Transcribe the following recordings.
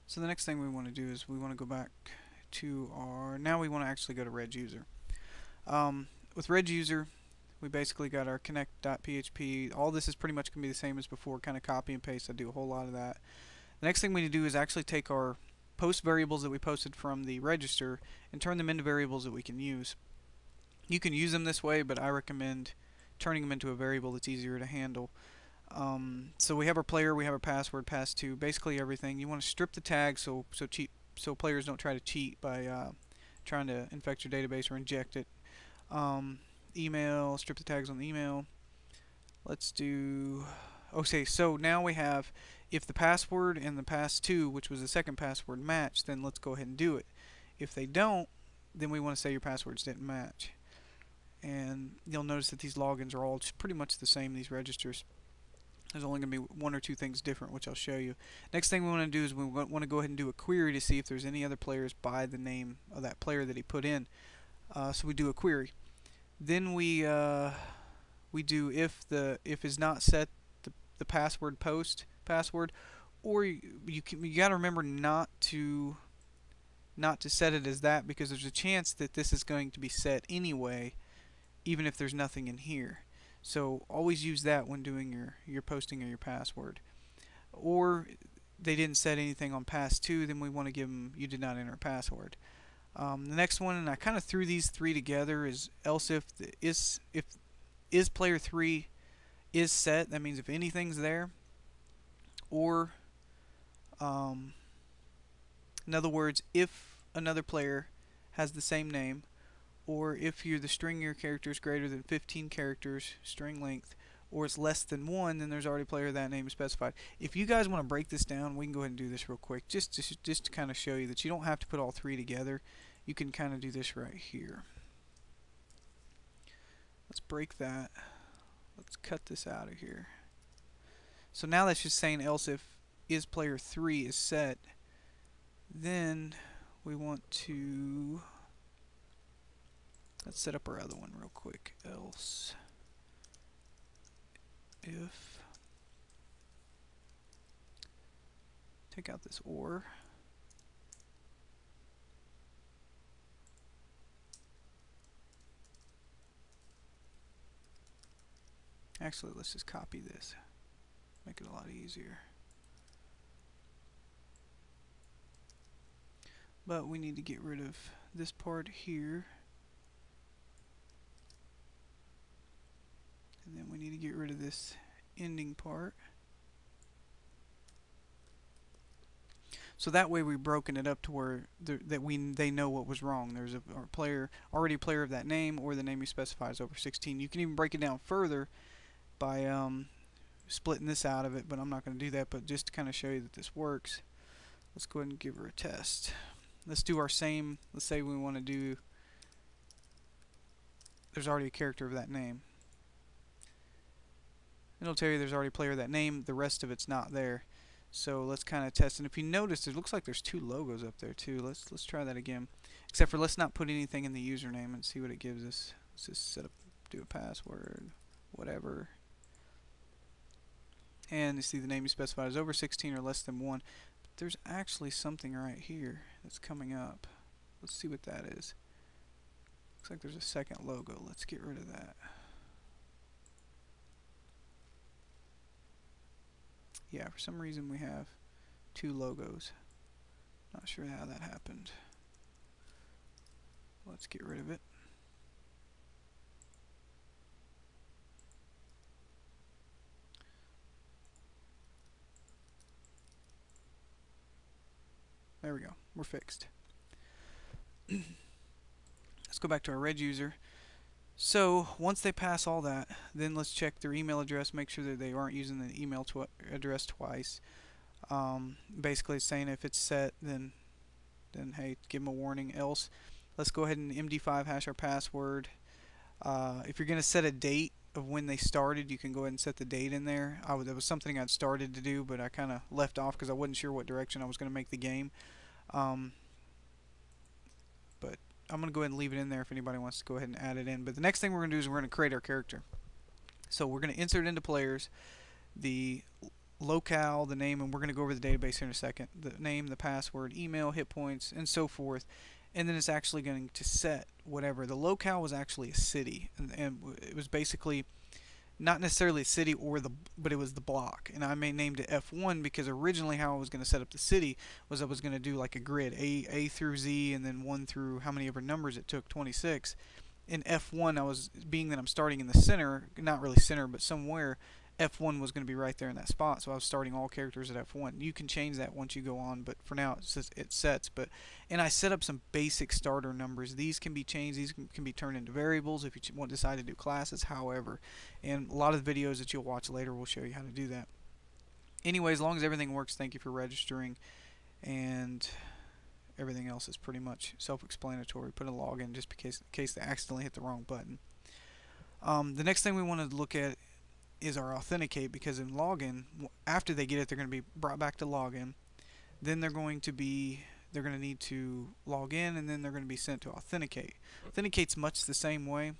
So the next thing we want to do is we want to go back to our, now we want to actually go to reg user. With reg user, we basically got our connect.php. All this is pretty much going to be the same as before, kind of copy and paste. I do a whole lot of that. The next thing we need to do is actually take our post variables that we posted from the register and turn them into variables that we can use. You can use them this way, but I recommend turning them into a variable that's easier to handle. So we have our player, we have our password, pass2, basically everything. You want to strip the tag so players don't try to cheat by trying to infect your database or inject it. Um, Email, strip the tags on the email. Let's do. Okay, so now we have, if the password and the pass2, which was the second password, match, then let's go ahead and do it. If they don't, then we want to say your passwords didn't match. And you'll notice that these logins are all pretty much the same, these registers. There's only going to be one or two things different, which I'll show you. Next thing we want to do is we want to go ahead and do a query to see if there's any other players by the name of that player that he put in. So we do a query. Then we do if is not set the password post password, or you got to remember not to set it as that, because there's a chance that this is going to be set anyway, even if there's nothing in here. So always use that when doing your posting of your password. Or they didn't set anything on pass2, then we want to give them you did not enter a password. The next one, and I kind of threw these three together, is else if player 3 is set, that means if anything's there, or in other words, if another player has the same name, or if the string of your character is greater than 15 characters string length, or it's less than 1, then there's already a player that name is specified. If you guys want to break this down, we can go ahead and do this real quick, just to kind of show you that you don't have to put all three together. You can kind of do this right here. Let's break that. Let's cut this out of here. So now that's just saying else if is player 3 is set, then we want to, let's set up our other one real quick. Else if, take out this or. Actually, let's just copy this. Make it a lot easier. But we need to get rid of this part here. And then we need to get rid of this ending part. So that way we've broken it up to where they know what was wrong. There's a player already a player of that name, or the name you specify is over 16. You can even break it down further by splitting this out of it, but I'm not going to do that. But just to kind of show you that this works, let's go ahead and give her a test. Let's do our same. Let's say we want to do, there's already a character of that name. It'll tell you there's already a player of that name. The rest of it's not there. So let's kind of test. And if you notice, it looks like there's two logos up there too. Let's try that again. Except for let's not put anything in the username and see what it gives us. Let's just set up, do a password, whatever. And you see the name you specified is over 16 or less than 1. But there's actually something right here that's coming up. Let's see what that is. Looks like there's a second logo. Let's get rid of that. Yeah, for some reason we have two logos. Not sure how that happened. Let's get rid of it. There we go. We're fixed. Let's go back to our reg user. So once they pass all that, then let's check their email address, make sure that they aren't using the email address twice. Basically saying if it's set, then hey, give them a warning. Else, let's go ahead and MD5 hash our password. If you're going to set a date of when they started, you can go ahead and set the date in there. That was something I'd started to do, but I kind of left off because I wasn't sure what direction I was going to make the game. But I'm going to go ahead and leave it in there if anybody wants to go ahead and add it in. But the next thing we're going to do is we're going to create our character. So we're going to insert into players the locale, the name, and we're going to go over the database here in a second. The name, the password, email, hit points, and so forth. And then it's actually going to set whatever. The locale was actually a city, and it was basically not necessarily a city or but it was the block. And I named it F1 because originally how I was going to set up the city was I was going to do like a grid, A through Z, and then 1 through how many ever numbers it took, 26. In F1, I was, being that I'm starting in the center, not really center, but somewhere, F1 was going to be right there in that spot. So I was starting all characters at F1. You can change that once you go on, but for now it sets. And I set up some basic starter numbers. These can be changed. These can be turned into variables if you want to decide to do classes. However, and a lot of the videos that you'll watch later will show you how to do that. Anyway, as long as everything works, thank you for registering, and everything else is pretty much self-explanatory. Put a login just in case they accidentally hit the wrong button. The next thing we want to look at is our authenticate, because in login, after they get it, they're going to be brought back to login. Then they're going to need to log in, and then they're going to be sent to authenticate. Authenticate's much the same way.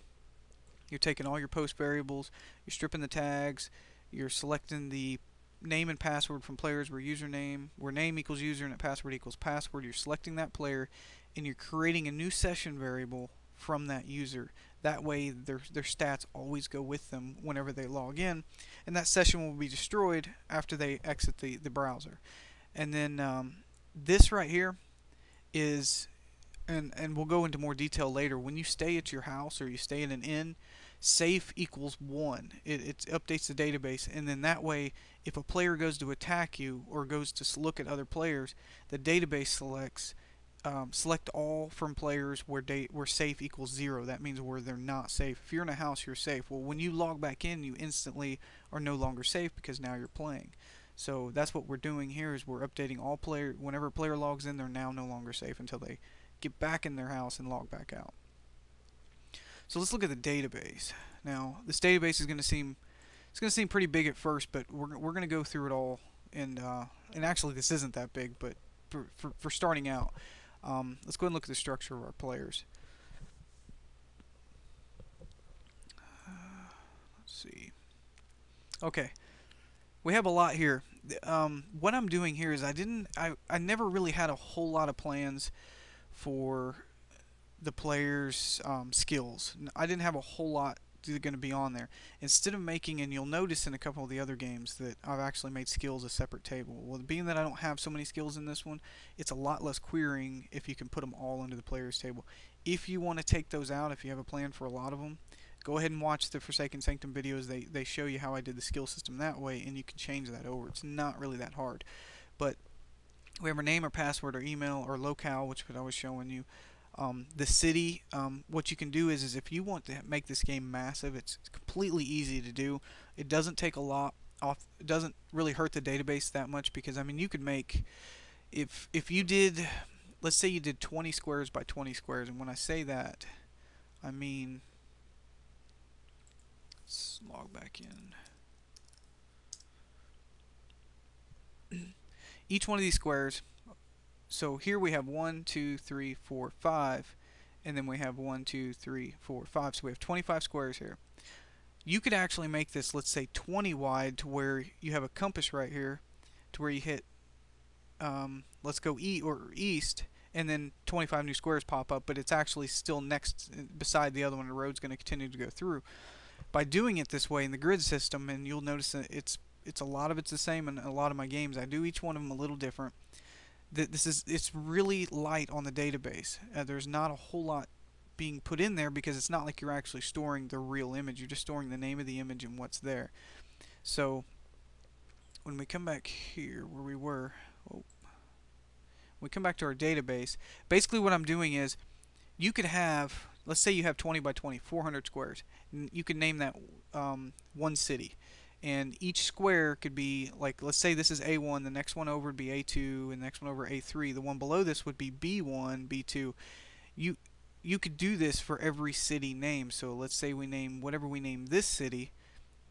You're taking all your post variables, you're stripping the tags, you're selecting the name and password from players where name equals user and password equals password. You're selecting that player, and you're creating a new session variable from that user. That way their stats always go with them whenever they log in, and that session will be destroyed after they exit the browser. And then this right here is, and we'll go into more detail later, when you stay at your house or you stay in an inn, safe equals 1. It updates the database, and then that way if a player goes to attack you or goes to look at other players, the database select all from players where safe equals 0. That means where they're not safe. If you're in a house, you're safe. Well, when you log back in, you instantly are no longer safe because now you're playing. So that's what we're doing here, is we're updating all players. Whenever a player logs in, they're now no longer safe until they get back in their house and log back out. So let's look at the database. Now, this database is going to seem pretty big at first, but we're going to go through it all. And actually, this isn't that big, but for starting out, let's go ahead and look at the structure of our players. Let's see. Okay, we have a lot here. What I'm doing here is I never really had a whole lot of plans for the players' skills. I didn't have a whole lot going to be on there. Instead of making, and you'll notice in a couple of the other games that I've actually made skills a separate table. Well, being that I don't have so many skills in this one, it's a lot less querying if you can put them all into the players table. If you want to take those out, if you have a plan for a lot of them, go ahead and watch the Forsaken Sanctum videos. They show you how I did the skill system that way, and you can change that over. It's not really that hard. But we have our name, our password, our email, our locale, which I was showing you. The city, what you can do is if you want to make this game massive, it's completely easy to do. It doesn't take a lot off. It doesn't really hurt the database that much, because I mean, you could make, if you did, let's say you did 20 squares by 20 squares, and when I say that, I mean, let's log back in. Each one of these squares, so here we have 1, 2, 3, 4, 5, and then we have 1, 2, 3, 4, 5. So we have 25 squares here. You could actually make this, let's say, 20 wide, to where you have a compass right here, to where you hit, let's go east, and then 25 new squares pop up, but it's actually still beside the other one. The road's going to continue to go through. By doing it this way in the grid system, and you'll notice that it's a lot of it's the same in a lot of my games. I do each one of them a little different. It's really light on the database. There's not a whole lot being put in there, because it's not like you're actually storing the real image. You're just storing the name of the image and what's there. So when we come back here where we were, we come back to our database. Basically what I'm doing is, you could have, let's say you have 20 by 20, 400 squares. You could name that one city. And each square could be, like, let's say this is A1, the next one over would be A2, and the next one over A3. The one below this would be B1, B2. You could do this for every city name. So let's say we name whatever we name this city.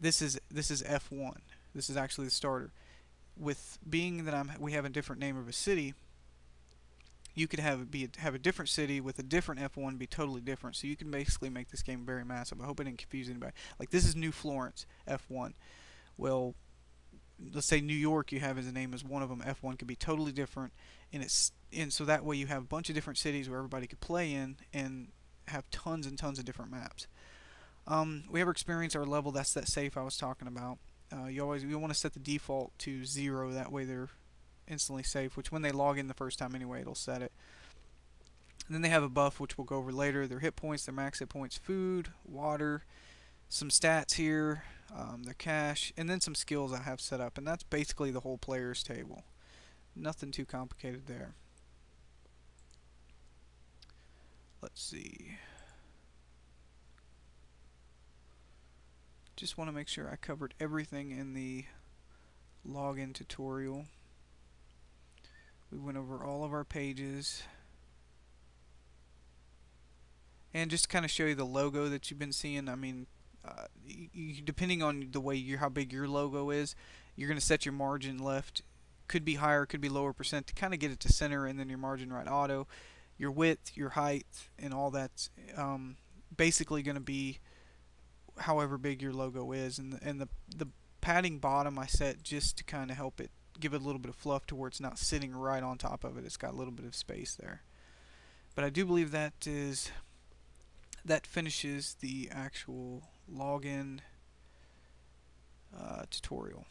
This is F1. This is actually the starter. With being that we have a different name of a city, you could have a different city with a different F1 be totally different. So you can basically make this game very massive. I hope I didn't confuse anybody. Like, this is New Florence F1. Well, let's say New York you have as a name as one of them. F1 could be totally different, and so that way you have a bunch of different cities where everybody could play in and have tons and tons of different maps. We ever experience our level, that's that safe I was talking about. You want to set the default to 0, that way they're instantly safe, which when they log in the first time anyway, it'll set it. And then they have a buff, which we'll go over later. Their hit points, their max hit points, food, water, some stats here, their cash, and then some skills I have set up. And that's basically the whole player's table. Nothing too complicated there. Let's see. Just want to make sure I covered everything in the login tutorial. We went over all of our pages. And just to kind of show you the logo that you've been seeing, I mean, depending on the way how big your logo is, you're going to set your margin left. Could be higher, could be lower percent to kind of get it to center, and then your margin right auto. Your width, your height, and all that's basically going to be however big your logo is. And the padding bottom I set just to kind of help it give it a little bit of fluff to where it's not sitting right on top of it. It's got a little bit of space there. But I do believe that finishes the actual login tutorial.